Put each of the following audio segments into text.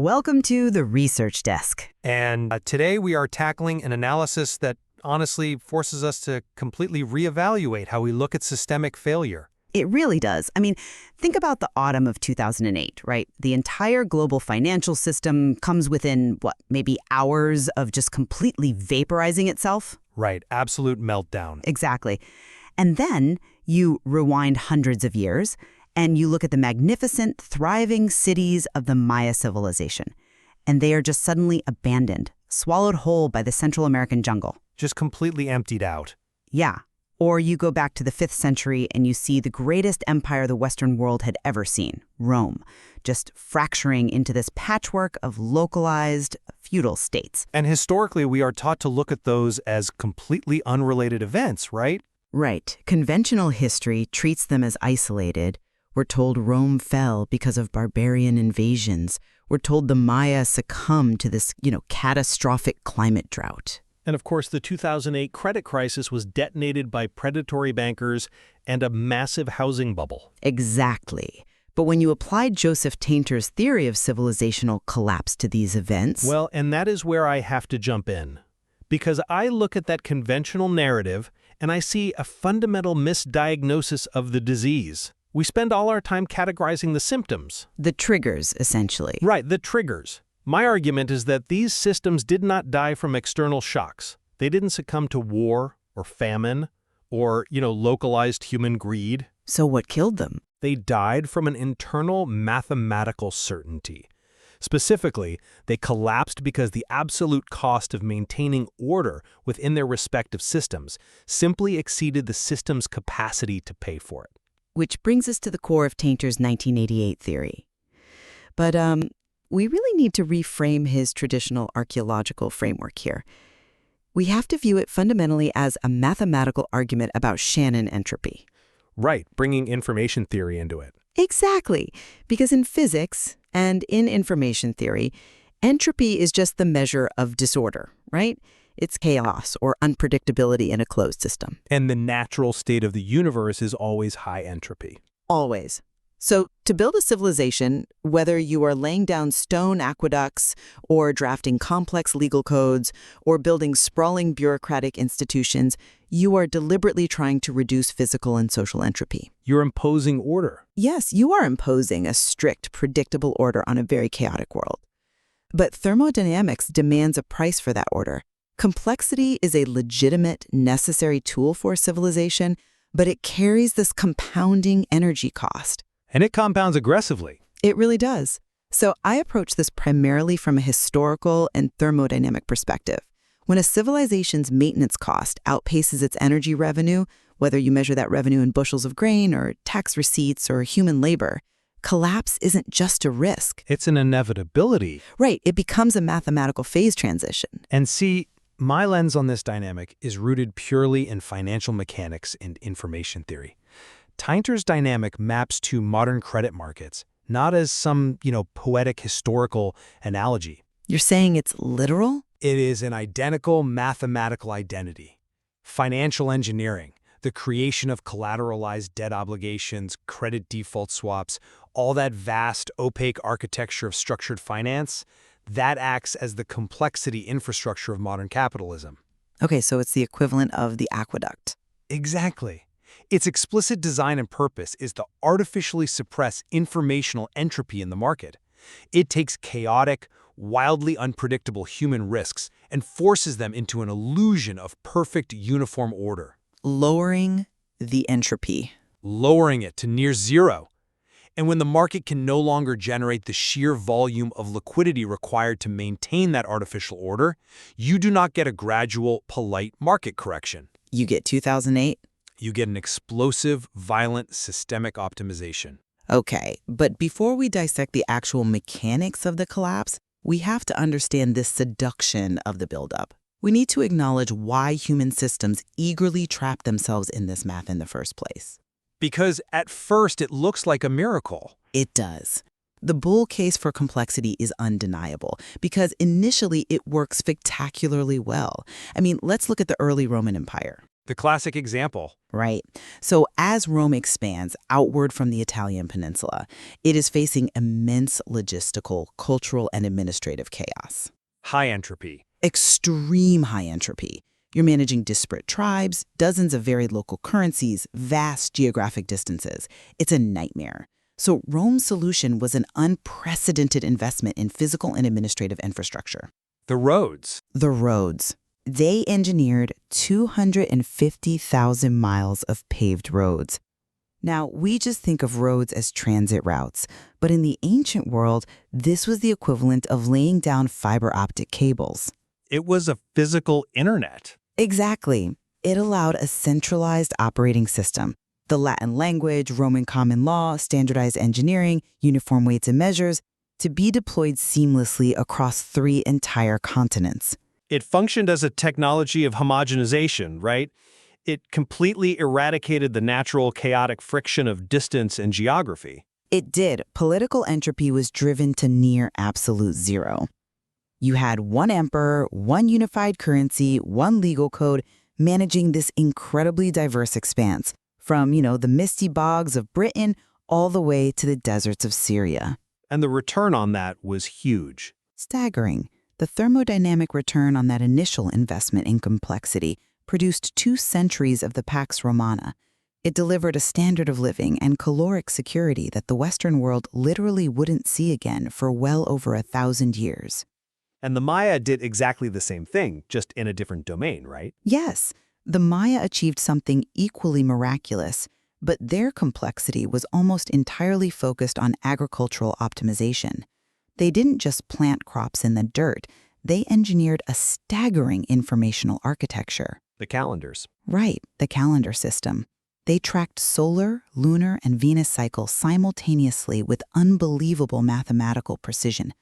Welcome to the Research Desk. And today we are tackling an analysis that honestly forces us to completely reevaluate how we look at systemic failure. It really does. Think about the autumn of 2008, right? The entire global financial system comes within, maybe hours of just completely vaporizing itself? Right, absolute meltdown. Exactly. And then you rewind hundreds of years, and you look at the magnificent, thriving cities of the Maya civilization. And they are just suddenly abandoned, swallowed whole by the Central American jungle. Just completely emptied out. Yeah. Or you go back to the 5th century and you see the greatest empire the Western world had ever seen, Rome, just fracturing into this patchwork of localized, feudal states. And historically, we are taught to look at those as completely unrelated events, right? Right. Conventional history treats them as isolated. We're told Rome fell because of barbarian invasions. We're told the Maya succumbed to this, catastrophic climate drought. And of course, the 2008 credit crisis was detonated by predatory bankers and a massive housing bubble. Exactly. But when you applied Joseph Tainter's theory of civilizational collapse to these events... Well, and that is where I have to jump in. Because I look at that conventional narrative and I see a fundamental misdiagnosis of the disease. We spend all our time categorizing the symptoms. The triggers, essentially. Right, the triggers. My argument is that these systems did not die from external shocks. They didn't succumb to war or famine or, localized human greed. So what killed them? They died from an internal mathematical certainty. Specifically, they collapsed because the absolute cost of maintaining order within their respective systems simply exceeded the system's capacity to pay for it. Which brings us to the core of Tainter's 1988 theory. But we really need to reframe his traditional archaeological framework here. We have to view it fundamentally as a mathematical argument about Shannon entropy. Right, bringing information theory into it. Exactly, because in physics and in information theory, entropy is just the measure of disorder, right? It's chaos or unpredictability in a closed system. And the natural state of the universe is always high entropy. Always. So to build a civilization, whether you are laying down stone aqueducts or drafting complex legal codes or building sprawling bureaucratic institutions, you are deliberately trying to reduce physical and social entropy. You're imposing order. Yes, you are imposing a strict, predictable order on a very chaotic world. But thermodynamics demands a price for that order. Complexity is a legitimate, necessary tool for civilization, but it carries this compounding energy cost. And it compounds aggressively. It really does. So I approach this primarily from a historical and thermodynamic perspective. When a civilization's maintenance cost outpaces its energy revenue, whether you measure that revenue in bushels of grain or tax receipts or human labor, collapse isn't just a risk. It's an inevitability. Right. It becomes a mathematical phase transition. And see, my lens on this dynamic is rooted purely in financial mechanics and information theory. Tainter's dynamic maps to modern credit markets, not as some, poetic historical analogy. You're saying it's literal? It is an identical mathematical identity. Financial engineering, the creation of collateralized debt obligations, credit default swaps, all that vast, opaque architecture of structured finance, that acts as the complexity infrastructure of modern capitalism. Okay, so it's the equivalent of the aqueduct. Exactly. Its explicit design and purpose is to artificially suppress informational entropy in the market. It takes chaotic, wildly unpredictable human risks and forces them into an illusion of perfect uniform order. Lowering the entropy. Lowering it to near zero. And when the market can no longer generate the sheer volume of liquidity required to maintain that artificial order, you do not get a gradual, polite market correction. You get 2008? You get an explosive, violent, systemic optimization. Okay, but before we dissect the actual mechanics of the collapse, we have to understand this seduction of the buildup. We need to acknowledge why human systems eagerly trap themselves in this math in the first place. Because at first it looks like a miracle. It does. The bull case for complexity is undeniable because initially it works spectacularly well. Let's look at the early Roman Empire. The classic example. Right. So as Rome expands outward from the Italian peninsula, it is facing immense logistical, cultural, and administrative chaos. High entropy. Extreme high entropy. You're managing disparate tribes, dozens of varied local currencies, vast geographic distances. It's a nightmare. So Rome's solution was an unprecedented investment in physical and administrative infrastructure. The roads. The roads. They engineered 250,000 miles of paved roads. Now, we just think of roads as transit routes, but in the ancient world, this was the equivalent of laying down fiber optic cables. It was a physical internet. Exactly. It allowed a centralized operating system. The Latin language, Roman common law, standardized engineering, uniform weights and measures, to be deployed seamlessly across 3 entire continents. It functioned as a technology of homogenization, right? It completely eradicated the natural chaotic friction of distance and geography. It did. Political entropy was driven to near absolute zero. You had one emperor, one unified currency, one legal code, managing this incredibly diverse expanse, from, the misty bogs of Britain all the way to the deserts of Syria. And the return on that was huge. Staggering. The thermodynamic return on that initial investment in complexity produced 2 centuries of the Pax Romana. It delivered a standard of living and caloric security that the Western world literally wouldn't see again for well over 1,000 years. And the Maya did exactly the same thing, just in a different domain, right? Yes, the Maya achieved something equally miraculous, but their complexity was almost entirely focused on agricultural optimization. They didn't just plant crops in the dirt, they engineered a staggering informational architecture. The calendars. Right, the calendar system. They tracked solar, lunar, and Venus cycles simultaneously with unbelievable mathematical precision.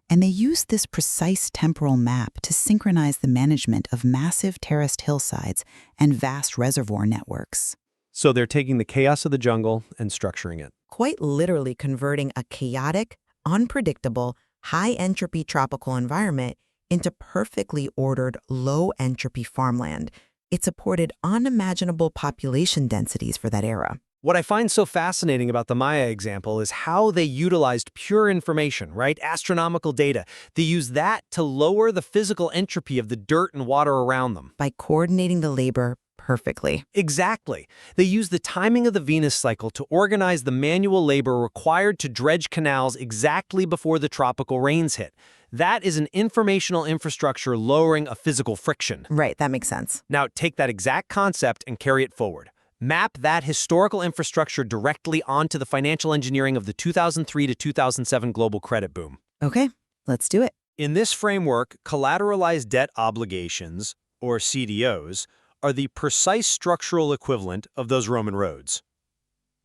And they used this precise temporal map to synchronize the management of massive terraced hillsides and vast reservoir networks. So they're taking the chaos of the jungle and structuring it. Quite literally converting a chaotic, unpredictable, high-entropy tropical environment into perfectly ordered, low-entropy farmland. It supported unimaginable population densities for that era. What I find so fascinating about the Maya example is how they utilized pure information, right? Astronomical data. They used that to lower the physical entropy of the dirt and water around them. By coordinating the labor perfectly. Exactly. They used the timing of the Venus cycle to organize the manual labor required to dredge canals exactly before the tropical rains hit. That is an informational infrastructure lowering a physical friction. Right, that makes sense. Now take that exact concept and carry it forward. Map that historical infrastructure directly onto the financial engineering of the 2003 to 2007 global credit boom. Okay, let's do it. In this framework, collateralized debt obligations, or CDOs, are the precise structural equivalent of those Roman roads.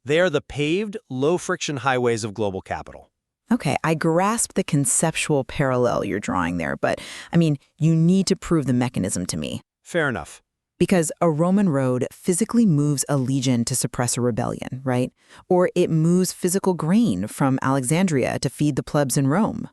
They are the paved, low-friction highways of global capital. Okay, I grasp the conceptual parallel you're drawing there, but, you need to prove the mechanism to me. Fair enough. Because a Roman road physically moves a legion to suppress a rebellion, right? Or it moves physical grain from Alexandria to feed the plebs in Rome.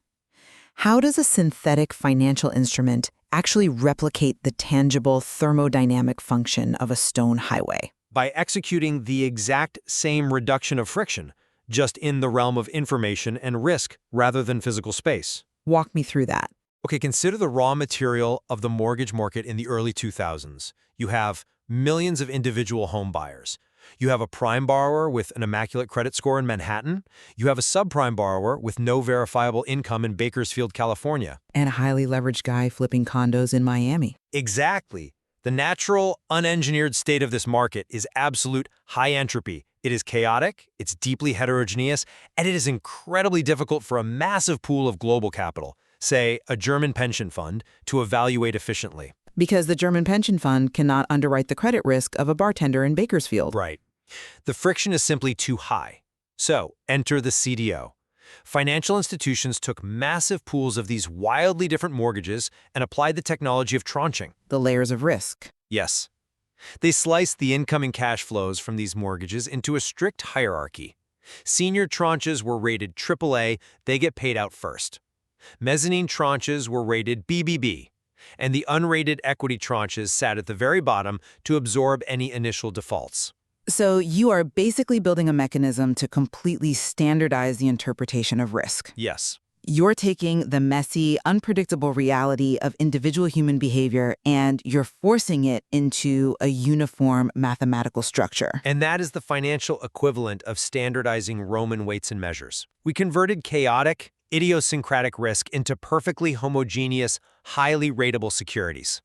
How does a synthetic financial instrument actually replicate the tangible thermodynamic function of a stone highway? By executing the exact same reduction of friction, just in the realm of information and risk rather than physical space. Walk me through that. Okay, consider the raw material of the mortgage market in the early 2000s. You have millions of individual home buyers. You have a prime borrower with an immaculate credit score in Manhattan. You have a subprime borrower with no verifiable income in Bakersfield, California. And a highly leveraged guy flipping condos in Miami. Exactly. The natural, unengineered state of this market is absolute high entropy. It is chaotic, it's deeply heterogeneous, and it is incredibly difficult for a massive pool of global capital, say a German pension fund, to evaluate efficiently. Because the German pension fund cannot underwrite the credit risk of a bartender in Bakersfield. Right. The friction is simply too high. So, enter the CDO. Financial institutions took massive pools of these wildly different mortgages and applied the technology of tranching. The layers of risk. Yes. They sliced the incoming cash flows from these mortgages into a strict hierarchy. Senior tranches were rated AAA, they get paid out first. Mezzanine tranches were rated BBB. And the unrated equity tranches sat at the very bottom to absorb any initial defaults. So you are basically building a mechanism to completely standardize the interpretation of risk. Yes. You're taking the messy, unpredictable reality of individual human behavior and you're forcing it into a uniform mathematical structure. And that is the financial equivalent of standardizing Roman weights and measures. We converted chaotic, idiosyncratic risk into perfectly homogeneous, highly ratable securities.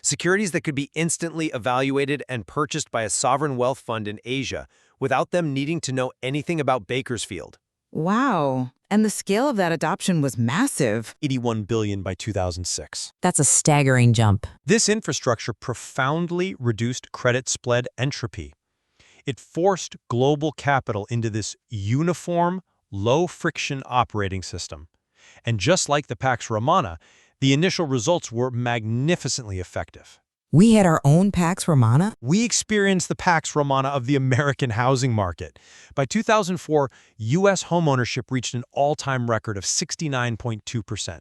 Securities that could be instantly evaluated and purchased by a sovereign wealth fund in Asia without them needing to know anything about Bakersfield. Wow. And the scale of that adoption was massive. $81 billion by 2006. That's a staggering jump. This infrastructure profoundly reduced credit spread entropy. It forced global capital into this uniform, low-friction operating system. And just like the Pax Romana, the initial results were magnificently effective. We had our own Pax Romana? We experienced the Pax Romana of the American housing market. By 2004, U.S. homeownership reached an all-time record of 69.2%.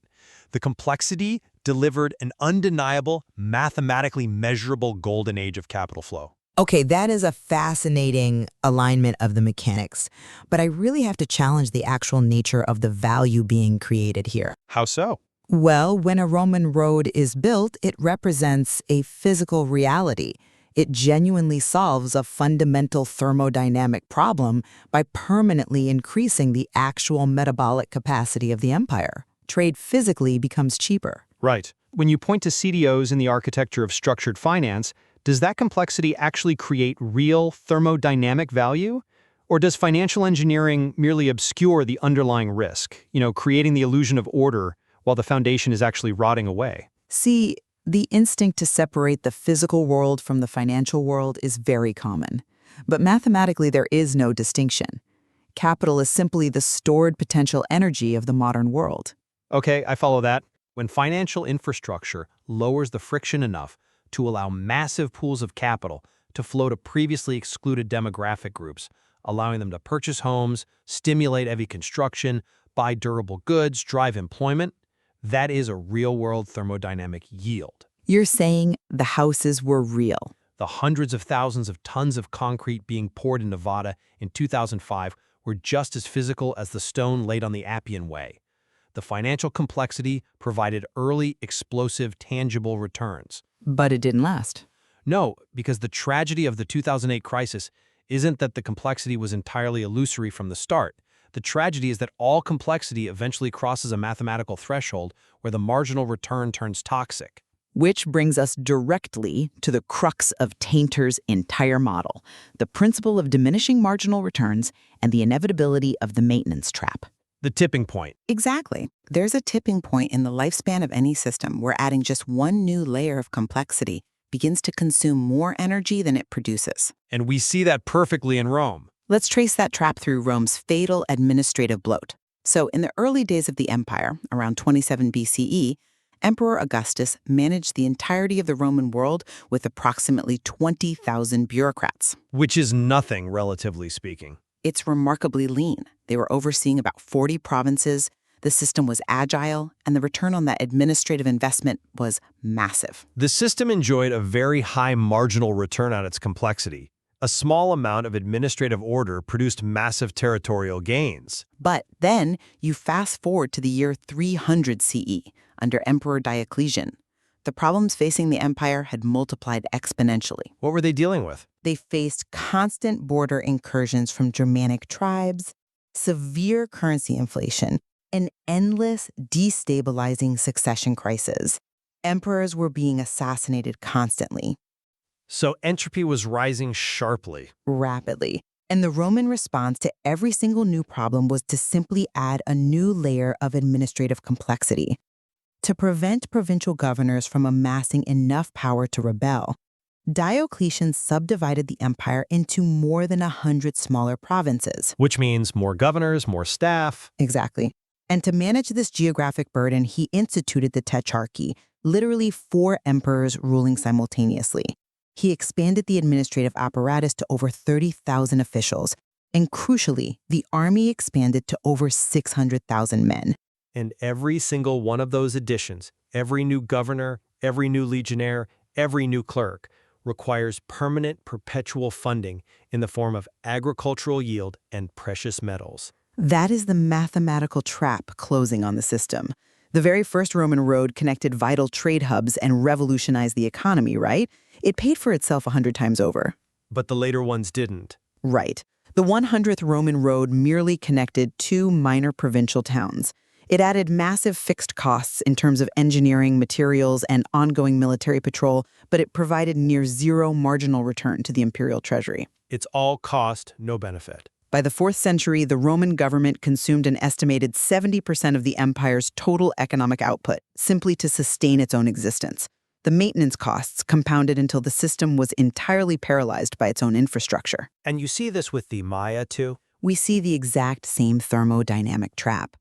The complexity delivered an undeniable, mathematically measurable golden age of capital flow. Okay, that is a fascinating alignment of the mechanics, but I really have to challenge the actual nature of the value being created here. How so? Well, when a Roman road is built, it represents a physical reality. It genuinely solves a fundamental thermodynamic problem by permanently increasing the actual metabolic capacity of the empire. Trade physically becomes cheaper. Right. When you point to CDOs in the architecture of structured finance, does that complexity actually create real thermodynamic value? Or does financial engineering merely obscure the underlying risk, creating the illusion of order while the foundation is actually rotting away? See, the instinct to separate the physical world from the financial world is very common. But mathematically, there is no distinction. Capital is simply the stored potential energy of the modern world. Okay, I follow that. When financial infrastructure lowers the friction enough to allow massive pools of capital to flow to previously excluded demographic groups, allowing them to purchase homes, stimulate heavy construction, buy durable goods, drive employment, that is a real-world thermodynamic yield. You're saying the houses were real. The hundreds of thousands of tons of concrete being poured in Nevada in 2005 were just as physical as the stone laid on the Appian Way. The financial complexity provided early, explosive, tangible returns. But it didn't last. No, because the tragedy of the 2008 crisis isn't that the complexity was entirely illusory from the start. The tragedy is that all complexity eventually crosses a mathematical threshold where the marginal return turns toxic. Which brings us directly to the crux of Tainter's entire model, the principle of diminishing marginal returns and the inevitability of the maintenance trap. The tipping point. Exactly. There's a tipping point in the lifespan of any system where adding just one new layer of complexity begins to consume more energy than it produces. And we see that perfectly in Rome. Let's trace that trap through Rome's fatal administrative bloat. So in the early days of the empire, around 27 BCE, Emperor Augustus managed the entirety of the Roman world with approximately 20,000 bureaucrats. Which is nothing, relatively speaking. It's remarkably lean. They were overseeing about 40 provinces, the system was agile, and the return on that administrative investment was massive. The system enjoyed a very high marginal return on its complexity. A small amount of administrative order produced massive territorial gains. But then you fast forward to the year 300 CE, under Emperor Diocletian. The problems facing the empire had multiplied exponentially. What were they dealing with? They faced constant border incursions from Germanic tribes, severe currency inflation, and endless destabilizing succession crises. Emperors were being assassinated constantly. So entropy was rising sharply. Rapidly. And the Roman response to every single new problem was to simply add a new layer of administrative complexity. To prevent provincial governors from amassing enough power to rebel, Diocletian subdivided the empire into more than 100 smaller provinces. Which means more governors, more staff. Exactly. And to manage this geographic burden, he instituted the tetrarchy, literally 4 emperors ruling simultaneously. He expanded the administrative apparatus to over 30,000 officials, and crucially, the army expanded to over 600,000 men. And every single one of those additions, every new governor, Every new legionnaire, every new clerk requires permanent, perpetual funding in the form of agricultural yield and precious metals. That is the mathematical trap closing on the system. The very first Roman road connected vital trade hubs and revolutionized the economy, right? It paid for itself 100 times over. But the later ones didn't. Right. The 100th Roman road merely connected two minor provincial towns. It added massive fixed costs in terms of engineering, materials, and ongoing military patrol, but it provided near zero marginal return to the imperial treasury. It's all cost, no benefit. By the 4th century, the Roman government consumed an estimated 70% of the empire's total economic output, simply to sustain its own existence. The maintenance costs compounded until the system was entirely paralyzed by its own infrastructure. And you see this with the Maya, too? We see the exact same thermodynamic trap.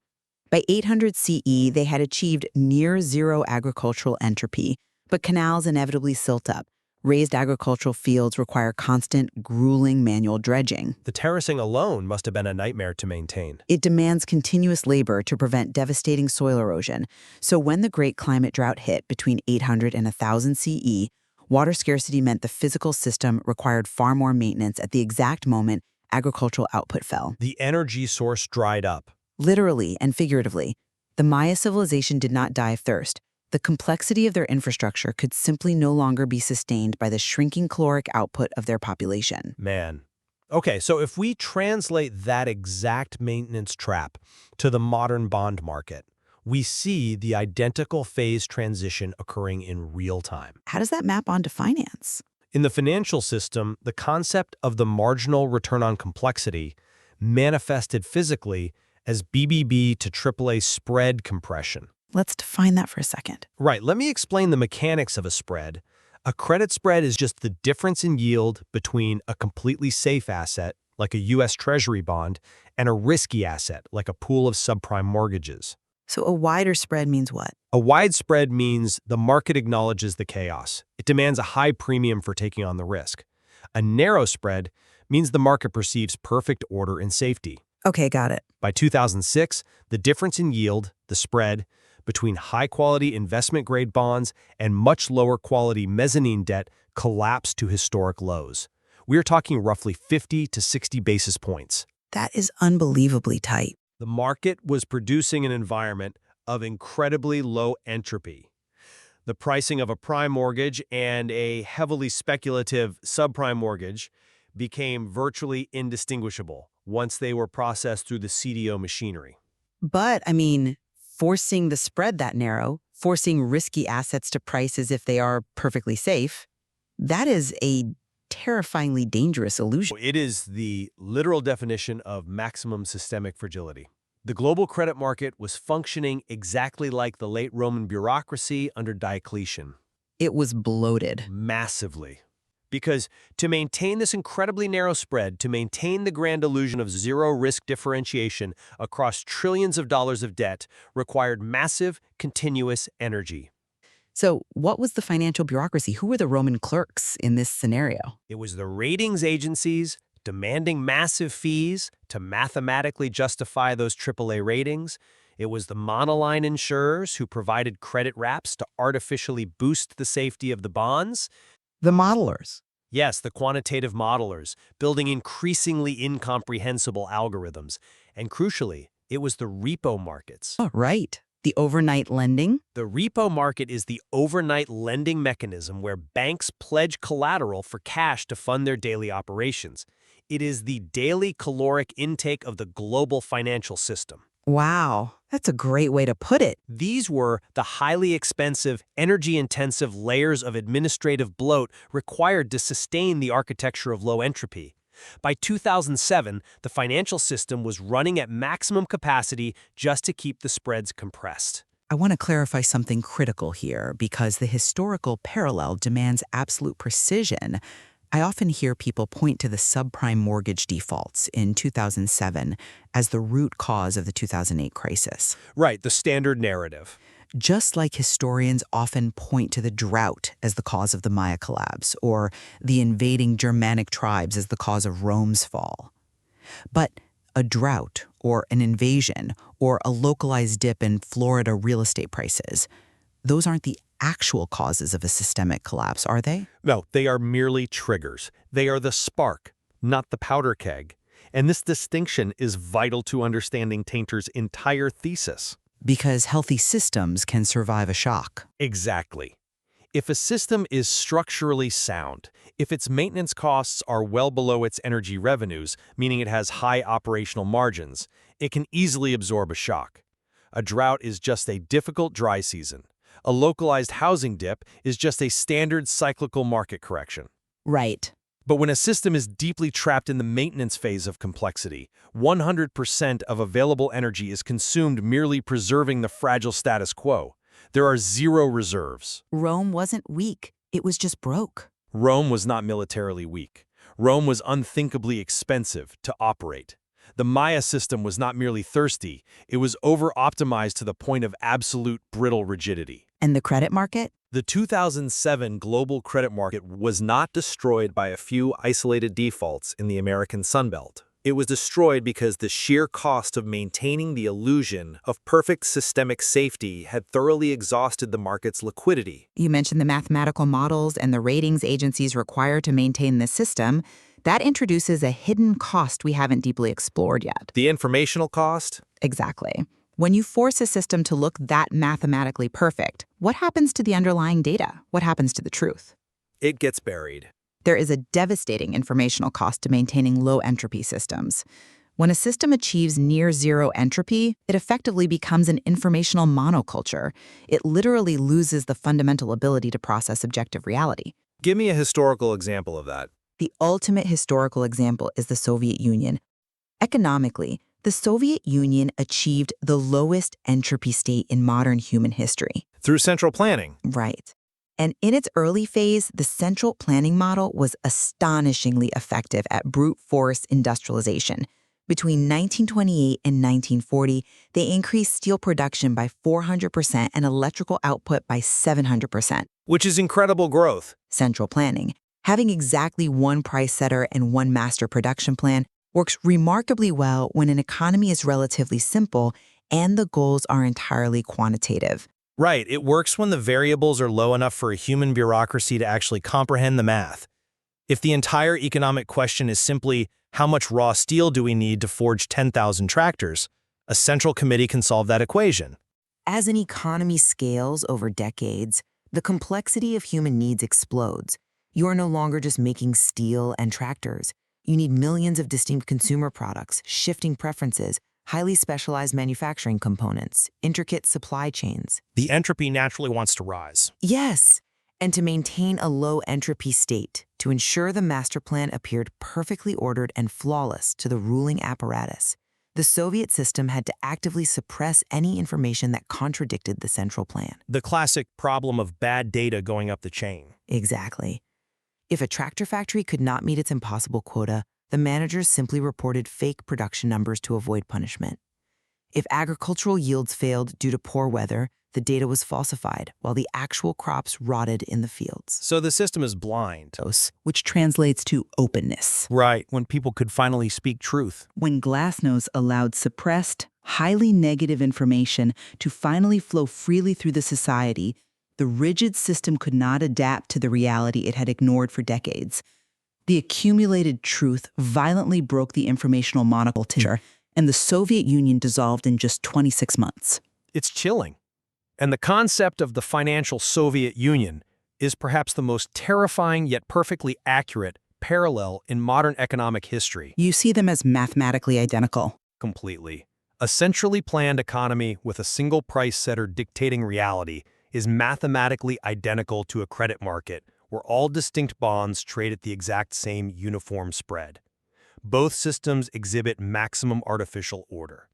By 800 CE, they had achieved near-zero agricultural entropy, but canals inevitably silt up. Raised agricultural fields require constant, grueling manual dredging. The terracing alone must have been a nightmare to maintain. It demands continuous labor to prevent devastating soil erosion. So when the Great Climate Drought hit between 800 and 1000 CE, water scarcity meant the physical system required far more maintenance at the exact moment agricultural output fell. The energy source dried up. Literally and figuratively, the Maya civilization did not die of thirst. The complexity of their infrastructure could simply no longer be sustained by the shrinking caloric output of their population. Man. Okay, so if we translate that exact maintenance trap to the modern bond market, we see the identical phase transition occurring in real time. How does that map onto finance? In the financial system, the concept of the marginal return on complexity manifested physically as BBB to AAA spread compression. Let's define that for a second. Right, let me explain the mechanics of a spread. A credit spread is just the difference in yield between a completely safe asset, like a U.S. Treasury bond, and a risky asset, like a pool of subprime mortgages. So a wider spread means what? A wide spread means the market acknowledges the chaos. It demands a high premium for taking on the risk. A narrow spread means the market perceives perfect order and safety. Okay, got it. By 2006, the difference in yield, the spread, between high-quality investment-grade bonds and much lower-quality mezzanine debt collapsed to historic lows. We're talking roughly 50 to 60 basis points. That is unbelievably tight. The market was producing an environment of incredibly low entropy. The pricing of a prime mortgage and a heavily speculative subprime mortgage became virtually indistinguishable once they were processed through the CDO machinery. But, forcing the spread that narrow, forcing risky assets to price as if they are perfectly safe, that is a terrifyingly dangerous illusion. It is the literal definition of maximum systemic fragility. The global credit market was functioning exactly like the late Roman bureaucracy under Diocletian. It was bloated. Massively. Because to maintain this incredibly narrow spread, to maintain the grand illusion of zero-risk differentiation across trillions of dollars of debt, required massive, continuous energy. So what was the financial bureaucracy? Who were the Roman clerks in this scenario? It was the ratings agencies demanding massive fees to mathematically justify those AAA ratings. It was the monoline insurers who provided credit wraps to artificially boost the safety of the bonds. The modelers. Yes, the quantitative modelers, building increasingly incomprehensible algorithms. And crucially, it was the repo markets. Oh, right. The overnight lending? The repo market is the overnight lending mechanism where banks pledge collateral for cash to fund their daily operations. It is the daily caloric intake of the global financial system. Wow, that's a great way to put it. These were the highly expensive, energy-intensive layers of administrative bloat required to sustain the architecture of low entropy. By 2007, the financial system was running at maximum capacity just to keep the spreads compressed. I want to clarify something critical here because the historical parallel demands absolute precision. I often hear people point to the subprime mortgage defaults in 2007 as the root cause of the 2008 crisis. Right, the standard narrative. Just like historians often point to the drought as the cause of the Maya collapse, or the invading Germanic tribes as the cause of Rome's fall. But a drought, or an invasion, or a localized dip in Florida real estate prices, those aren't the actual causes of a systemic collapse, are they? No, they are merely triggers. They are the spark, not the powder keg. And this distinction is vital to understanding Tainter's entire thesis. Because healthy systems can survive a shock. Exactly. If a system is structurally sound, if its maintenance costs are well below its energy revenues, meaning it has high operational margins, it can easily absorb a shock. A drought is just a difficult dry season. A localized housing dip is just a standard cyclical market correction. Right. But when a system is deeply trapped in the maintenance phase of complexity, 100% of available energy is consumed merely preserving the fragile status quo. There are zero reserves. Rome wasn't weak. It was just broke. Rome was not militarily weak. Rome was unthinkably expensive to operate. The Maya system was not merely thirsty, it was over-optimized to the point of absolute brittle rigidity. And the credit market? The 2007 global credit market was not destroyed by a few isolated defaults in the American Sunbelt. It was destroyed because the sheer cost of maintaining the illusion of perfect systemic safety had thoroughly exhausted the market's liquidity. You mentioned the mathematical models and the ratings agencies required to maintain this system. That introduces a hidden cost we haven't deeply explored yet. The informational cost? Exactly. When you force a system to look that mathematically perfect, what happens to the underlying data? What happens to the truth? It gets buried. There is a devastating informational cost to maintaining low entropy systems. When a system achieves near zero entropy, it effectively becomes an informational monoculture. It literally loses the fundamental ability to process objective reality. Give me a historical example of that. The ultimate historical example is the Soviet Union. Economically, the Soviet Union achieved the lowest entropy state in modern human history. Through central planning. Right. And in its early phase, the central planning model was astonishingly effective at brute force industrialization. Between 1928 and 1940, they increased steel production by 400% and electrical output by 700%. Which is incredible growth. Central planning, having exactly one price setter and one master production plan, works remarkably well when an economy is relatively simple and the goals are entirely quantitative. Right, it works when the variables are low enough for a human bureaucracy to actually comprehend the math. If the entire economic question is simply, how much raw steel do we need to forge 10,000 tractors, a central committee can solve that equation. As an economy scales over decades, the complexity of human needs explodes. You are no longer just making steel and tractors. You need millions of distinct consumer products, shifting preferences, highly specialized manufacturing components, intricate supply chains. The entropy naturally wants to rise. Yes, and to maintain a low entropy state, to ensure the master plan appeared perfectly ordered and flawless to the ruling apparatus, the Soviet system had to actively suppress any information that contradicted the central plan. The classic problem of bad data going up the chain. Exactly. If a tractor factory could not meet its impossible quota, the managers simply reported fake production numbers to avoid punishment. If agricultural yields failed due to poor weather, the data was falsified, while the actual crops rotted in the fields. So the system is blind. Which translates to openness. Right, when people could finally speak truth. When Glasnost allowed suppressed, highly negative information to finally flow freely through the society, the rigid system could not adapt to the reality it had ignored for decades. The accumulated truth violently broke the informational monoculture, and the Soviet Union dissolved in just 26 months. It's chilling. And the concept of the financial Soviet Union is perhaps the most terrifying yet perfectly accurate parallel in modern economic history. You see them as mathematically identical. Completely. A centrally planned economy with a single price setter dictating reality is mathematically identical to a credit market where all distinct bonds trade at the exact same uniform spread. Both systems exhibit maximum artificial order.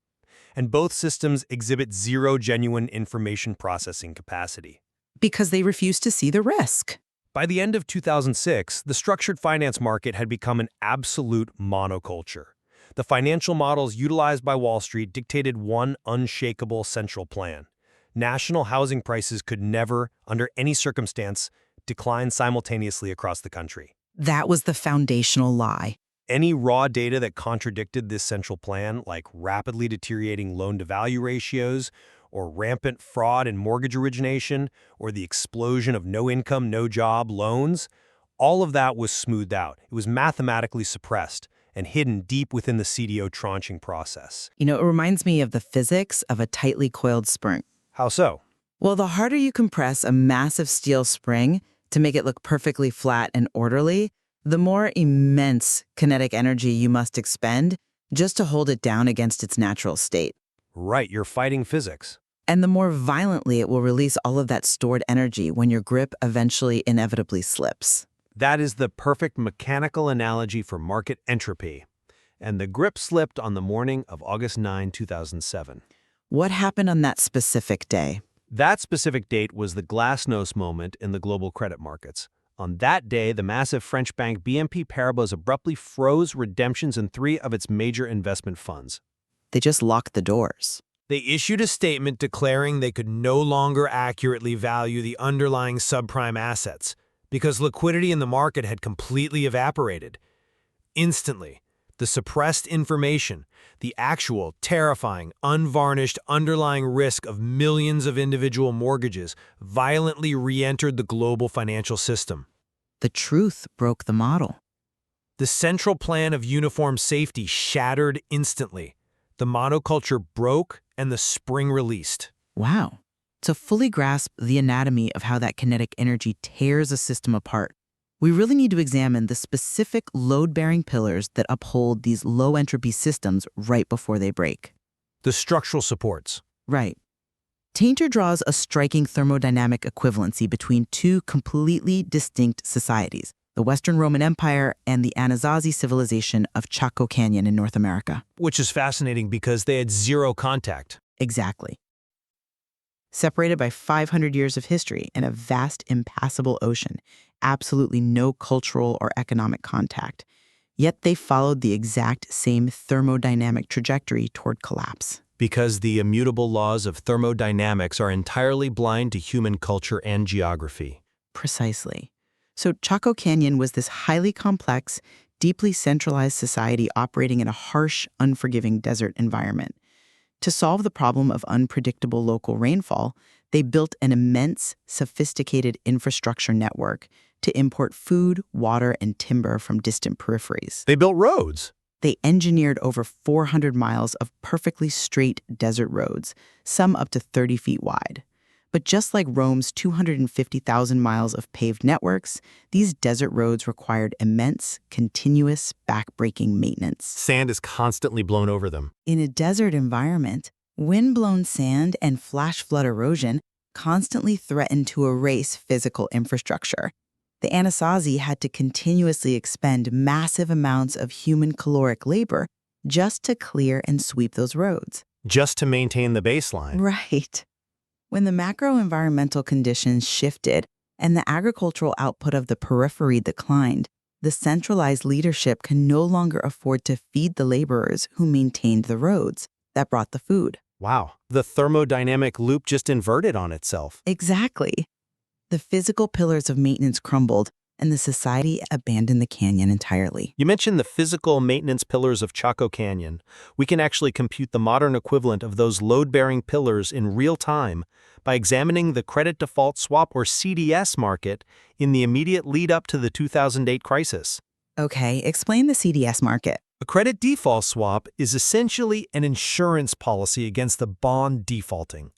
And both systems exhibit zero genuine information processing capacity. Because they refuse to see the risk. By the end of 2006, the structured finance market had become an absolute monoculture. The financial models utilized by Wall Street dictated one unshakable central plan. National housing prices could never, under any circumstance, decline simultaneously across the country. That was the foundational lie. Any raw data that contradicted this central plan, like rapidly deteriorating loan-to-value ratios or rampant fraud in mortgage origination, or the explosion of no-income, no-job loans, all of that was smoothed out. It was mathematically suppressed and hidden deep within the CDO tranching process. It reminds me of the physics of a tightly coiled spring. How so? Well, the harder you compress a massive steel spring to make it look perfectly flat and orderly, the more immense kinetic energy you must expend just to hold it down against its natural state. Right, you're fighting physics. And the more violently it will release all of that stored energy when your grip eventually inevitably slips. That is the perfect mechanical analogy for market entropy. And the grip slipped on the morning of August 9, 2007. What happened on that specific day? That specific date was the glasnost moment in the global credit markets. On that day, the massive French bank BNP Paribas abruptly froze redemptions in 3 of its major investment funds. They just locked the doors. They issued a statement declaring they could no longer accurately value the underlying subprime assets because liquidity in the market had completely evaporated. Instantly, the suppressed information, the actual, terrifying, unvarnished underlying risk of millions of individual mortgages violently re-entered the global financial system. The truth broke the model. The central plan of uniform safety shattered instantly. The monoculture broke and the spring released. Wow. To fully grasp the anatomy of how that kinetic energy tears a system apart, we really need to examine the specific load-bearing pillars that uphold these low-entropy systems right before they break. The structural supports. Right. Tainter draws a striking thermodynamic equivalency between 2 completely distinct societies, the Western Roman Empire and the Anasazi civilization of Chaco Canyon in North America. Which is fascinating because they had zero contact. Exactly. Separated by 500 years of history and a vast, impassable ocean, absolutely no cultural or economic contact. Yet they followed the exact same thermodynamic trajectory toward collapse. Because the immutable laws of thermodynamics are entirely blind to human culture and geography. Precisely. So Chaco Canyon was this highly complex, deeply centralized society operating in a harsh, unforgiving desert environment. To solve the problem of unpredictable local rainfall, they built an immense, sophisticated infrastructure network to import food, water, and timber from distant peripheries. They built roads. They engineered over 400 miles of perfectly straight desert roads, some up to 30 feet wide. But just like Rome's 250,000 miles of paved networks, these desert roads required immense, continuous, backbreaking maintenance. Sand is constantly blown over them. In a desert environment, wind-blown sand and flash flood erosion constantly threatened to erase physical infrastructure. The Anasazi had to continuously expend massive amounts of human caloric labor just to clear and sweep those roads. Just to maintain the baseline. Right. When the macro-environmental conditions shifted and the agricultural output of the periphery declined, the centralized leadership can no longer afford to feed the laborers who maintained the roads that brought the food. Wow. The thermodynamic loop just inverted on itself. Exactly. The physical pillars of maintenance crumbled, and the society abandoned the canyon entirely. You mentioned the physical maintenance pillars of Chaco Canyon. We can actually compute the modern equivalent of those load-bearing pillars in real time by examining the credit default swap or CDS market in the immediate lead-up to the 2008 crisis. Okay, explain the CDS market. A credit default swap is essentially an insurance policy against the bond defaulting.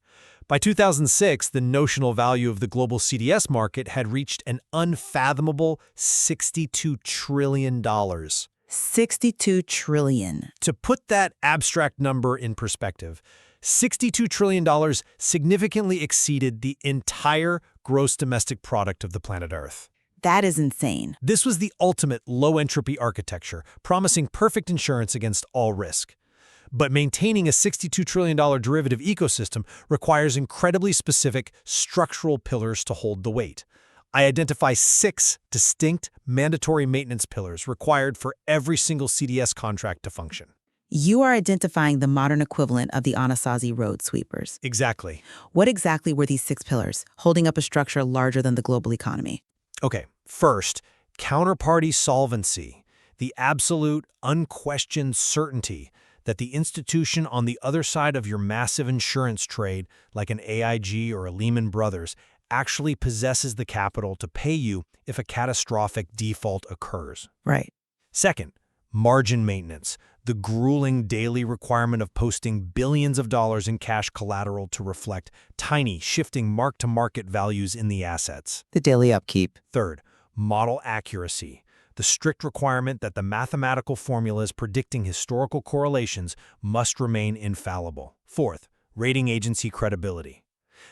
By 2006, the notional value of the global CDS market had reached an unfathomable $62 trillion. $62 trillion. To put that abstract number in perspective, $62 trillion significantly exceeded the entire gross domestic product of the planet Earth. That is insane. This was the ultimate low-entropy architecture, promising perfect insurance against all risk. But maintaining a $62 trillion derivative ecosystem requires incredibly specific structural pillars to hold the weight. I identify 6 distinct mandatory maintenance pillars required for every single CDS contract to function. You are identifying the modern equivalent of the Anasazi road sweepers. Exactly. What exactly were these 6 pillars, holding up a structure larger than the global economy? Okay, first, counterparty solvency, the absolute, unquestioned certainty that the institution on the other side of your massive insurance trade, like an AIG or a Lehman Brothers, actually possesses the capital to pay you if a catastrophic default occurs. Right. Second, margin maintenance, the grueling daily requirement of posting billions of dollars in cash collateral to reflect tiny, shifting mark-to-market values in the assets. The daily upkeep. Third, model accuracy, the strict requirement that the mathematical formulas predicting historical correlations must remain infallible. Fourth, rating agency credibility.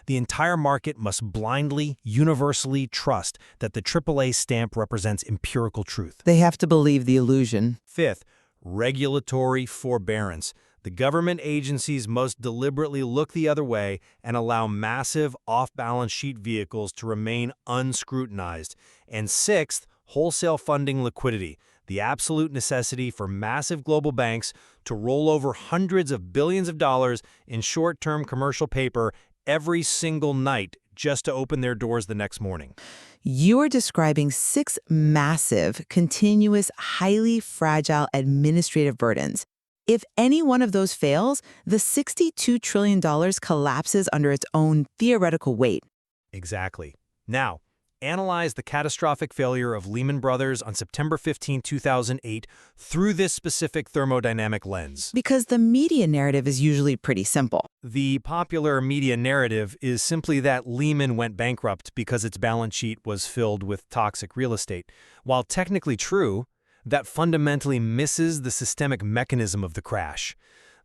The entire market must blindly, universally trust that the AAA stamp represents empirical truth. They have to believe the illusion. Fifth, regulatory forbearance. The government agencies must deliberately look the other way and allow massive off-balance sheet vehicles to remain unscrutinized. And sixth, wholesale funding liquidity, the absolute necessity for massive global banks to roll over hundreds of billions of dollars in short-term commercial paper every single night just to open their doors the next morning. You are describing 6 massive, continuous, highly fragile administrative burdens. If any one of those fails, the $62 trillion collapses under its own theoretical weight. Exactly. Now, analyze the catastrophic failure of Lehman Brothers on September 15, 2008 through this specific thermodynamic lens. Because the media narrative is usually pretty simple. The popular media narrative is simply that Lehman went bankrupt because its balance sheet was filled with toxic real estate. While technically true, that fundamentally misses the systemic mechanism of the crash.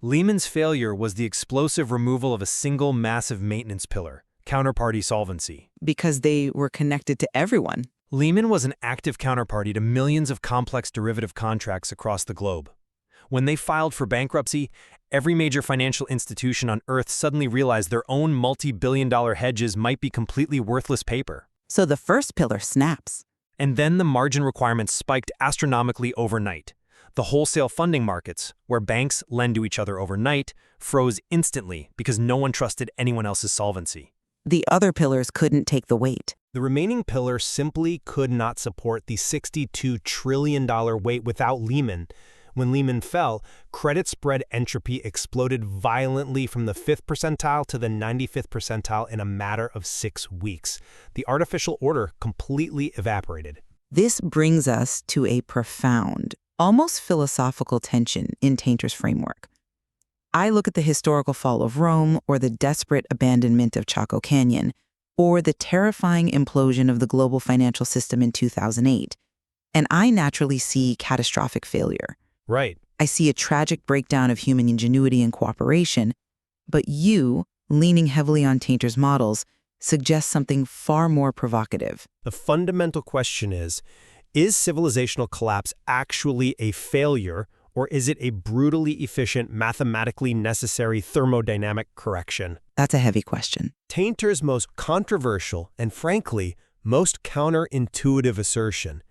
Lehman's failure was the explosive removal of a single massive maintenance pillar, counterparty solvency. Because they were connected to everyone. Lehman was an active counterparty to millions of complex derivative contracts across the globe. When they filed for bankruptcy, every major financial institution on Earth suddenly realized their own multi-billion-dollar hedges might be completely worthless paper. So the first pillar snaps. And then the margin requirements spiked astronomically overnight. The wholesale funding markets, where banks lend to each other overnight, froze instantly because no one trusted anyone else's solvency. The other pillars couldn't take the weight. The remaining pillar simply could not support the $62 trillion weight without Lehman. When Lehman fell, credit spread entropy exploded violently from the 5th percentile to the 95th percentile in a matter of 6 weeks. The artificial order completely evaporated. This brings us to a profound, almost philosophical tension in Tainter's framework. I look at the historical fall of Rome, or the desperate abandonment of Chaco Canyon, or the terrifying implosion of the global financial system in 2008, and I naturally see catastrophic failure. Right. I see a tragic breakdown of human ingenuity and cooperation, but you, leaning heavily on Tainter's models, suggest something far more provocative. The fundamental question is civilizational collapse actually a failure, or is it a brutally efficient, mathematically necessary thermodynamic correction? That's a heavy question. Tainter's most controversial and, frankly, most counterintuitive assertion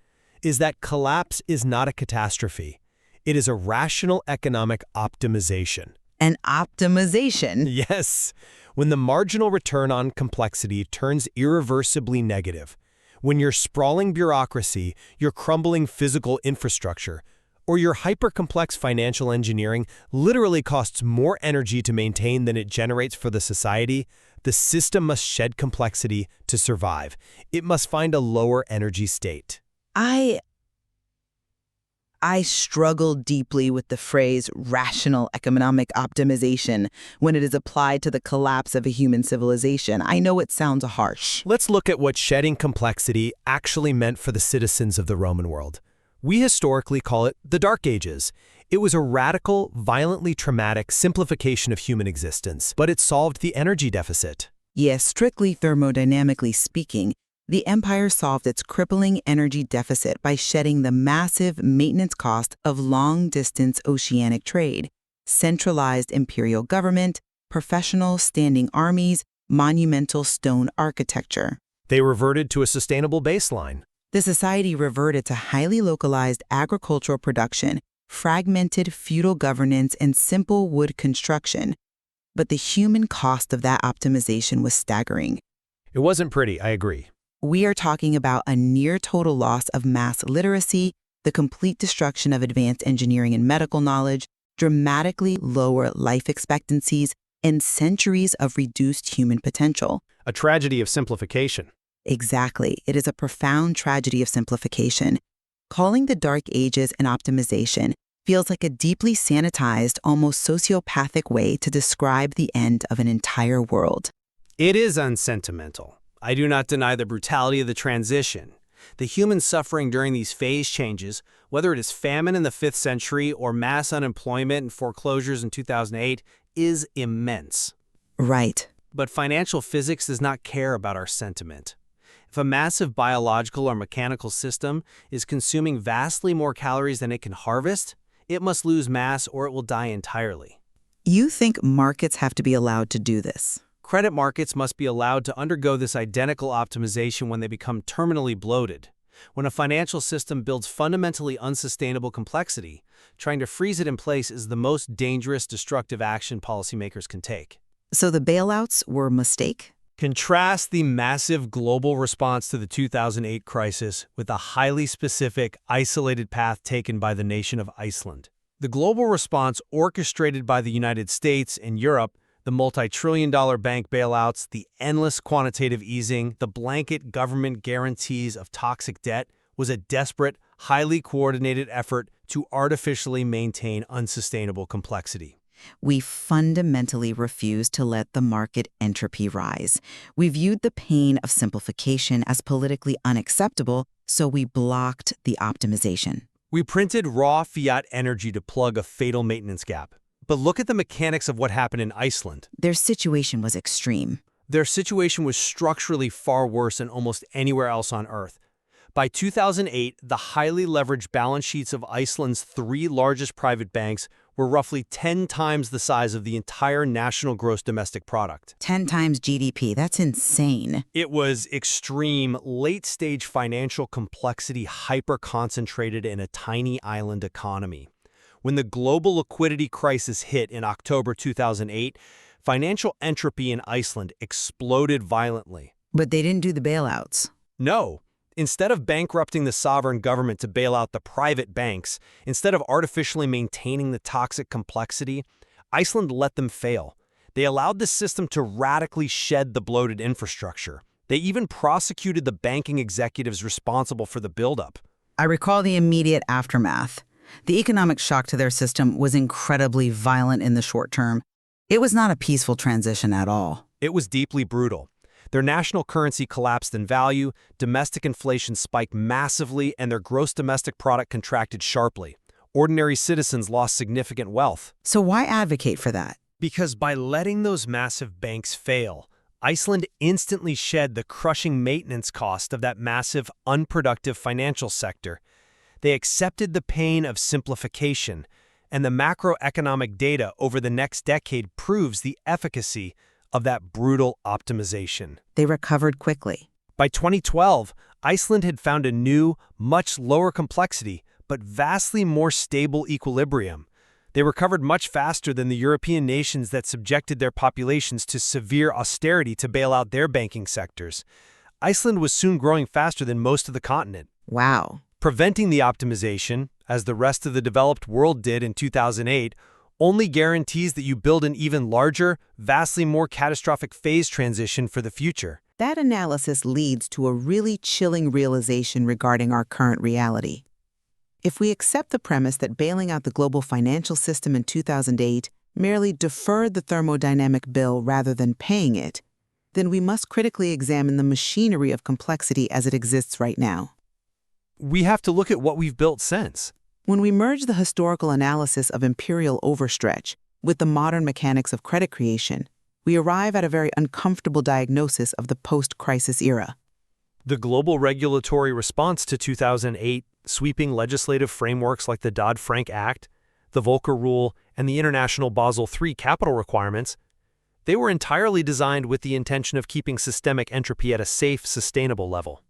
is that collapse is not a catastrophe. It is a rational economic optimization. An optimization? Yes. When the marginal return on complexity turns irreversibly negative, when your sprawling bureaucracy, your crumbling physical infrastructure, or your hyper-complex financial engineering literally costs more energy to maintain than it generates for the society, the system must shed complexity to survive. It must find a lower energy state. I struggle deeply with the phrase rational economic optimization when it is applied to the collapse of a human civilization. I know it sounds harsh. Let's look at what shedding complexity actually meant for the citizens of the Roman world. We historically call it the Dark Ages. It was a radical, violently traumatic simplification of human existence, but it solved the energy deficit. Yes, strictly thermodynamically speaking, the empire solved its crippling energy deficit by shedding the massive maintenance cost of long-distance oceanic trade, centralized imperial government, professional standing armies, monumental stone architecture. They reverted to a sustainable baseline. The society reverted to highly localized agricultural production, fragmented feudal governance, and simple wood construction. But the human cost of that optimization was staggering. It wasn't pretty, I agree. We are talking about a near-total loss of mass literacy, the complete destruction of advanced engineering and medical knowledge, dramatically lower life expectancies, and centuries of reduced human potential. A tragedy of simplification. Exactly. It is a profound tragedy of simplification. Calling the Dark Ages an optimization feels like a deeply sanitized, almost sociopathic way to describe the end of an entire world. It is unsentimental. I do not deny the brutality of the transition. The human suffering during these phase changes, whether it is famine in the 5th century or mass unemployment and foreclosures in 2008, is immense. Right. But financial physics does not care about our sentiment. If a massive biological or mechanical system is consuming vastly more calories than it can harvest, it must lose mass or it will die entirely. You think markets have to be allowed to do this? Credit markets must be allowed to undergo this identical optimization when they become terminally bloated. When a financial system builds fundamentally unsustainable complexity, trying to freeze it in place is the most dangerous, destructive action policymakers can take. So the bailouts were a mistake? Contrast the massive global response to the 2008 crisis with the highly specific, isolated path taken by the nation of Iceland. The global response orchestrated by the United States and Europe, the multi-trillion-dollar bank bailouts, the endless quantitative easing, the blanket government guarantees of toxic debt, was a desperate, highly coordinated effort to artificially maintain unsustainable complexity. We fundamentally refused to let the market entropy rise. We viewed the pain of simplification as politically unacceptable, so we blocked the optimization. We printed raw fiat energy to plug a fatal maintenance gap. But look at the mechanics of what happened in Iceland. Their situation was extreme. Their situation was structurally far worse than almost anywhere else on Earth. By 2008, the highly leveraged balance sheets of Iceland's 3 largest private banks were roughly 10 times the size of the entire national gross domestic product. 10 times GDP. That's insane. It was extreme, late-stage financial complexity hyper-concentrated in a tiny island economy. When the global liquidity crisis hit in October 2008, financial entropy in Iceland exploded violently. But they didn't do the bailouts. No. Instead of bankrupting the sovereign government to bail out the private banks, instead of artificially maintaining the toxic complexity, Iceland let them fail. They allowed the system to radically shed the bloated infrastructure. They even prosecuted the banking executives responsible for the buildup. I recall the immediate aftermath. The economic shock to their system was incredibly violent in the short term. It was not a peaceful transition at all. It was deeply brutal. Their national currency collapsed in value, domestic inflation spiked massively, and their gross domestic product contracted sharply. Ordinary citizens lost significant wealth. So why advocate for that? Because by letting those massive banks fail, Iceland instantly shed the crushing maintenance cost of that massive, unproductive financial sector. They accepted the pain of simplification, and the macroeconomic data over the next decade proves the efficacy of that brutal optimization. They recovered quickly. By 2012, Iceland had found a new, much lower complexity, but vastly more stable equilibrium. They recovered much faster than the European nations that subjected their populations to severe austerity to bail out their banking sectors. Iceland was soon growing faster than most of the continent. Wow. Preventing the optimization, as the rest of the developed world did in 2008, only guarantees that you build an even larger, vastly more catastrophic phase transition for the future. That analysis leads to a really chilling realization regarding our current reality. If we accept the premise that bailing out the global financial system in 2008 merely deferred the thermodynamic bill rather than paying it, then we must critically examine the machinery of complexity as it exists right now. We have to look at what we've built since. When we merge the historical analysis of imperial overstretch with the modern mechanics of credit creation, we arrive at a very uncomfortable diagnosis of the post-crisis era. The global regulatory response to 2008, sweeping legislative frameworks like the Dodd-Frank Act, the Volcker Rule, and the International Basel III capital requirements, they were entirely designed with the intention of keeping systemic entropy at a safe, sustainable level.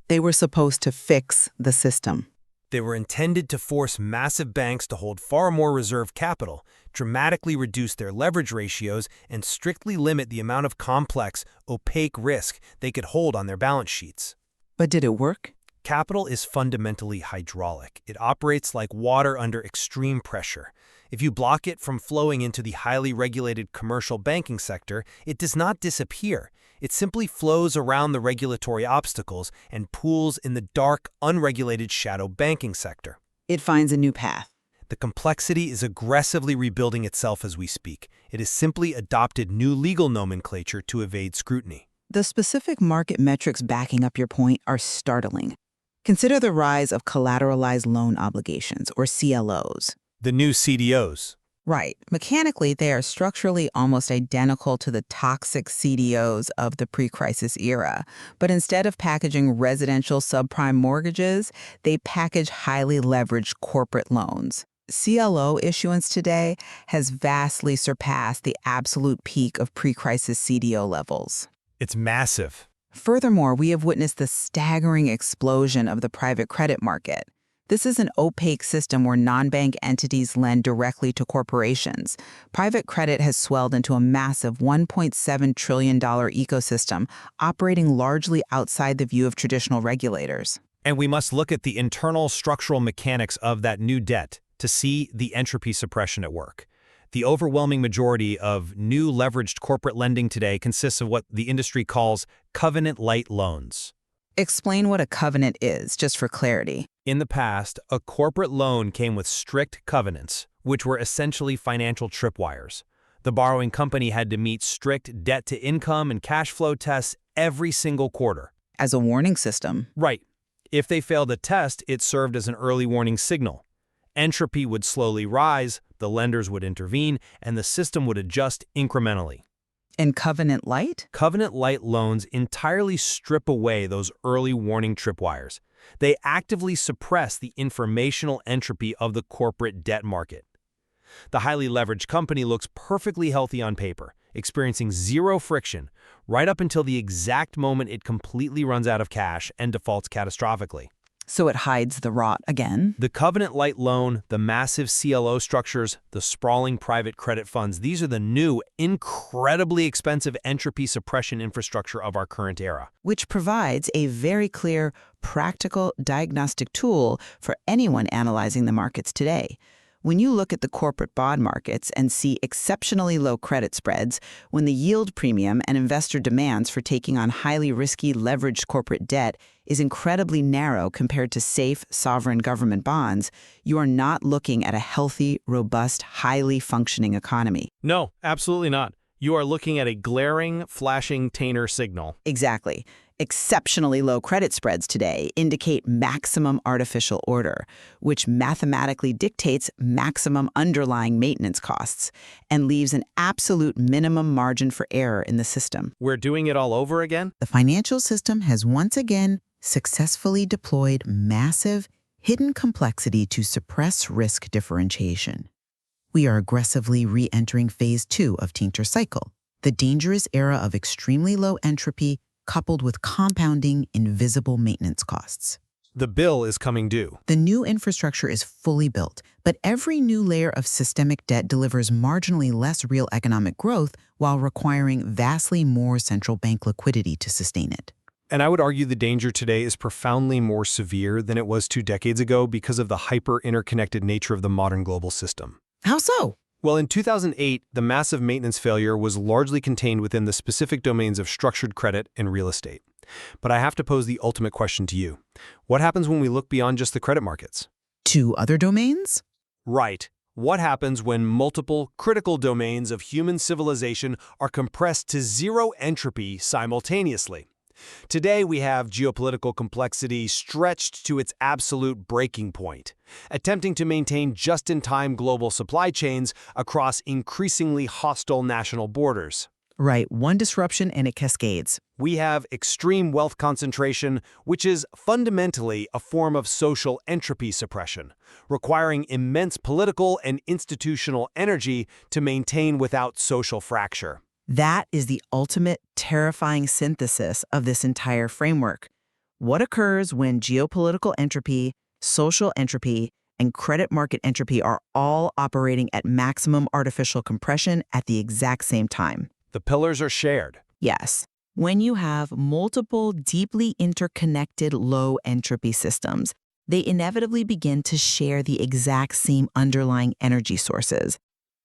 They were supposed to fix the system. They were intended to force massive banks to hold far more reserve capital, dramatically reduce their leverage ratios, and strictly limit the amount of complex, opaque risk they could hold on their balance sheets. But did it work? Capital is fundamentally hydraulic. It operates like water under extreme pressure. If you block it from flowing into the highly regulated commercial banking sector, it does not disappear. It simply flows around the regulatory obstacles and pools in the dark, unregulated shadow banking sector. It finds a new path. The complexity is aggressively rebuilding itself as we speak. It has simply adopted new legal nomenclature to evade scrutiny. The specific market metrics backing up your point are startling. Consider the rise of collateralized loan obligations, or CLOs. The new CDOs. Right. Mechanically, they are structurally almost identical to the toxic CDOs of the pre-crisis era. But instead of packaging residential subprime mortgages, they package highly leveraged corporate loans. CLO issuance today has vastly surpassed the absolute peak of pre-crisis CDO levels. It's massive. Furthermore, we have witnessed the staggering explosion of the private credit market. This is an opaque system where non-bank entities lend directly to corporations. Private credit has swelled into a massive $1.7 trillion ecosystem, operating largely outside the view of traditional regulators. And we must look at the internal structural mechanics of that new debt to see the entropy suppression at work. The overwhelming majority of new leveraged corporate lending today consists of what the industry calls covenant-light loans. Explain what a covenant is, just for clarity. In the past, a corporate loan came with strict covenants, which were essentially financial tripwires. The borrowing company had to meet strict debt-to-income and cash flow tests every single quarter. As a warning system. Right. If they failed a test, it served as an early warning signal. Entropy would slowly rise, the lenders would intervene, and the system would adjust incrementally. And covenant light? Covenant-light loans entirely strip away those early warning tripwires. They actively suppress the informational entropy of the corporate debt market. The highly leveraged company looks perfectly healthy on paper, experiencing zero friction, right up until the exact moment it completely runs out of cash and defaults catastrophically. So it hides the rot again? The covenant-light loan, the massive CLO structures, the sprawling private credit funds, these are the new, incredibly expensive entropy suppression infrastructure of our current era. Which provides a very clear, practical diagnostic tool for anyone analyzing the markets today. When you look at the corporate bond markets and see exceptionally low credit spreads, when the yield premium and investor demands for taking on highly risky leveraged corporate debt is incredibly narrow compared to safe sovereign government bonds, you are not looking at a healthy, robust, highly functioning economy. No, absolutely not. You are looking at a glaring, flashing Tainter signal. Exactly. Exceptionally low credit spreads today indicate maximum artificial order, which mathematically dictates maximum underlying maintenance costs and leaves an absolute minimum margin for error in the system. We're doing it all over again? The financial system has once again successfully deployed massive, hidden complexity to suppress risk differentiation. We are aggressively re-entering phase 2 of Tainter cycle, the dangerous era of extremely low entropy coupled with compounding invisible maintenance costs. The bill is coming due. The new infrastructure is fully built, but every new layer of systemic debt delivers marginally less real economic growth while requiring vastly more central bank liquidity to sustain it. And I would argue the danger today is profoundly more severe than it was 2 decades ago because of the hyper-interconnected nature of the modern global system. How so? Well, in 2008, the massive maintenance failure was largely contained within the specific domains of structured credit and real estate. But I have to pose the ultimate question to you. What happens when we look beyond just the credit markets? To other domains? Right. What happens when multiple critical domains of human civilization are compressed to zero entropy simultaneously? Today, we have geopolitical complexity stretched to its absolute breaking point, attempting to maintain just-in-time global supply chains across increasingly hostile national borders. Right, one disruption and it cascades. We have extreme wealth concentration, which is fundamentally a form of social entropy suppression, requiring immense political and institutional energy to maintain without social fracture. That is the ultimate terrifying synthesis of this entire framework. What occurs when geopolitical entropy, social entropy, and credit market entropy are all operating at maximum artificial compression at the exact same time? The pillars are shared. Yes. When you have multiple deeply interconnected low entropy systems, they inevitably begin to share the exact same underlying energy sources.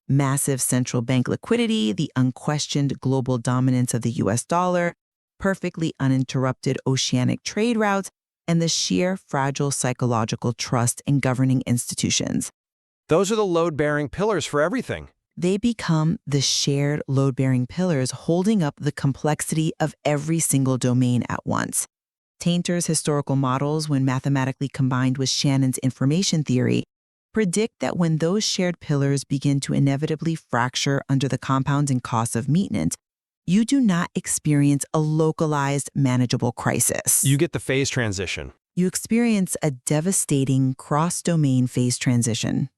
Massive central bank liquidity, the unquestioned global dominance of the US dollar, perfectly uninterrupted oceanic trade routes, and the sheer fragile psychological trust in governing institutions. Those are the load-bearing pillars for everything. They become the shared load-bearing pillars holding up the complexity of every single domain at once. Tainter's historical models, when mathematically combined with Shannon's information theory, predict that when those shared pillars begin to inevitably fracture under the compounding costs of maintenance, you do not experience a localized, manageable crisis. You get the phase transition. You experience a devastating cross-domain phase transition.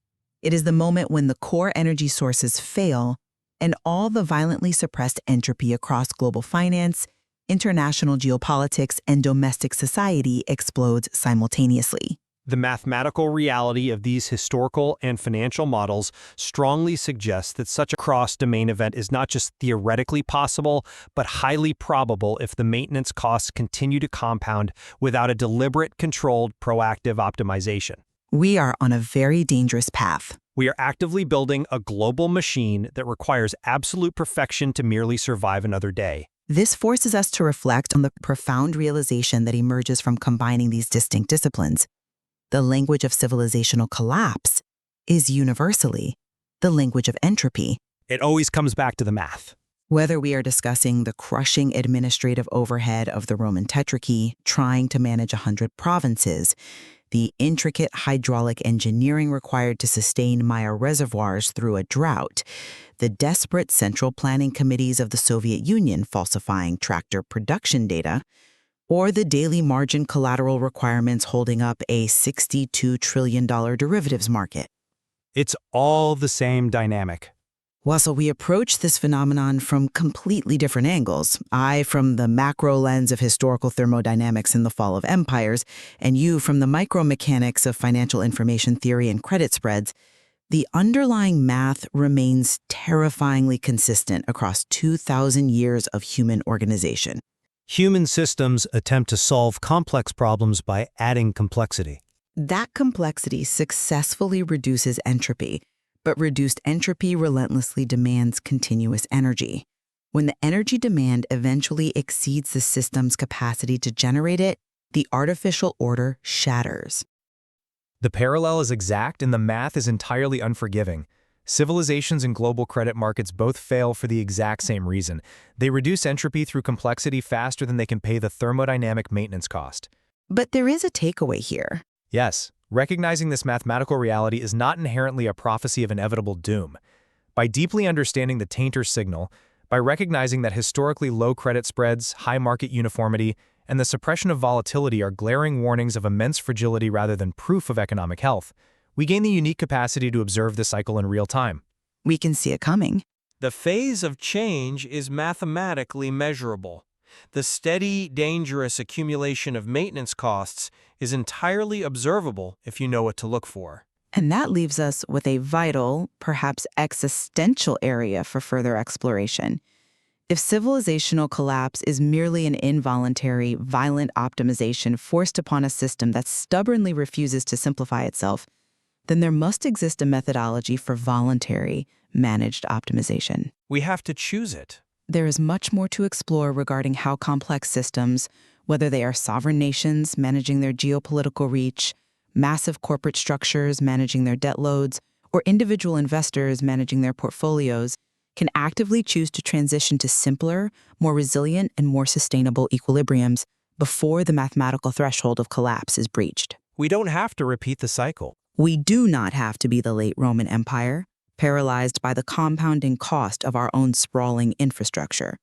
It is the moment when the core energy sources fail and all the violently suppressed entropy across global finance, international geopolitics, and domestic society explodes simultaneously. The mathematical reality of these historical and financial models strongly suggests that such a cross-domain event is not just theoretically possible, but highly probable if the maintenance costs continue to compound without a deliberate, controlled, proactive optimization. We are on a very dangerous path. We are actively building a global machine that requires absolute perfection to merely survive another day. This forces us to reflect on the profound realization that emerges from combining these distinct disciplines. The language of civilizational collapse is universally the language of entropy. It always comes back to the math. Whether we are discussing the crushing administrative overhead of the Roman Tetrarchy, trying to manage 100 provinces, the intricate hydraulic engineering required to sustain Maya reservoirs through a drought, the desperate central planning committees of the Soviet Union falsifying tractor production data, or the daily margin collateral requirements holding up a $62 trillion derivatives market. It's all the same dynamic. So we approach this phenomenon from completely different angles. I from the macro lens of historical thermodynamics and the fall of empires, and you from the micromechanics of financial information theory and credit spreads. The underlying math remains terrifyingly consistent across 2,000 years of human organization. Human systems attempt to solve complex problems by adding complexity. That complexity successfully reduces entropy, but reduced entropy relentlessly demands continuous energy. When the energy demand eventually exceeds the system's capacity to generate it, the artificial order shatters. The parallel is exact and the math is entirely unforgiving. Civilizations and global credit markets both fail for the exact same reason. They reduce entropy through complexity faster than they can pay the thermodynamic maintenance cost. But there is a takeaway here. Yes, recognizing this mathematical reality is not inherently a prophecy of inevitable doom. By deeply understanding the Tainter signal, by recognizing that historically low credit spreads, high market uniformity, and the suppression of volatility are glaring warnings of immense fragility rather than proof of economic health, we gain the unique capacity to observe the cycle in real time. We can see it coming. The phase of change is mathematically measurable. The steady, dangerous accumulation of maintenance costs is entirely observable if you know what to look for. And that leaves us with a vital, perhaps existential area for further exploration. If civilizational collapse is merely an involuntary, violent optimization forced upon a system that stubbornly refuses to simplify itself, then there must exist a methodology for voluntary, managed optimization. We have to choose it. There is much more to explore regarding how complex systems, whether they are sovereign nations managing their geopolitical reach, massive corporate structures managing their debt loads, or individual investors managing their portfolios, can actively choose to transition to simpler, more resilient, and more sustainable equilibriums before the mathematical threshold of collapse is breached. We don't have to repeat the cycle. We do not have to be the late Roman Empire, paralyzed by the compounding cost of our own sprawling infrastructure.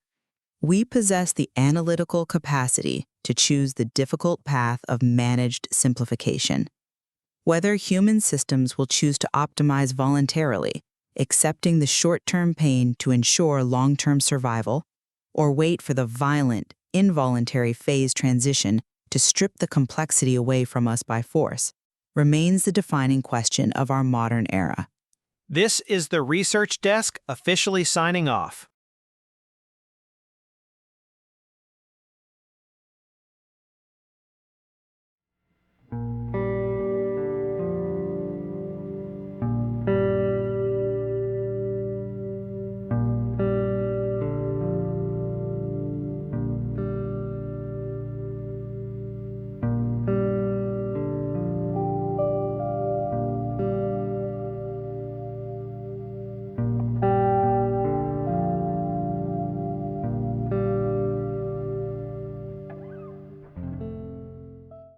We possess the analytical capacity to choose the difficult path of managed simplification. Whether human systems will choose to optimize voluntarily, accepting the short-term pain to ensure long-term survival, or wait for the violent, involuntary phase transition to strip the complexity away from us by force, remains the defining question of our modern era. This is the Research Desk officially signing off.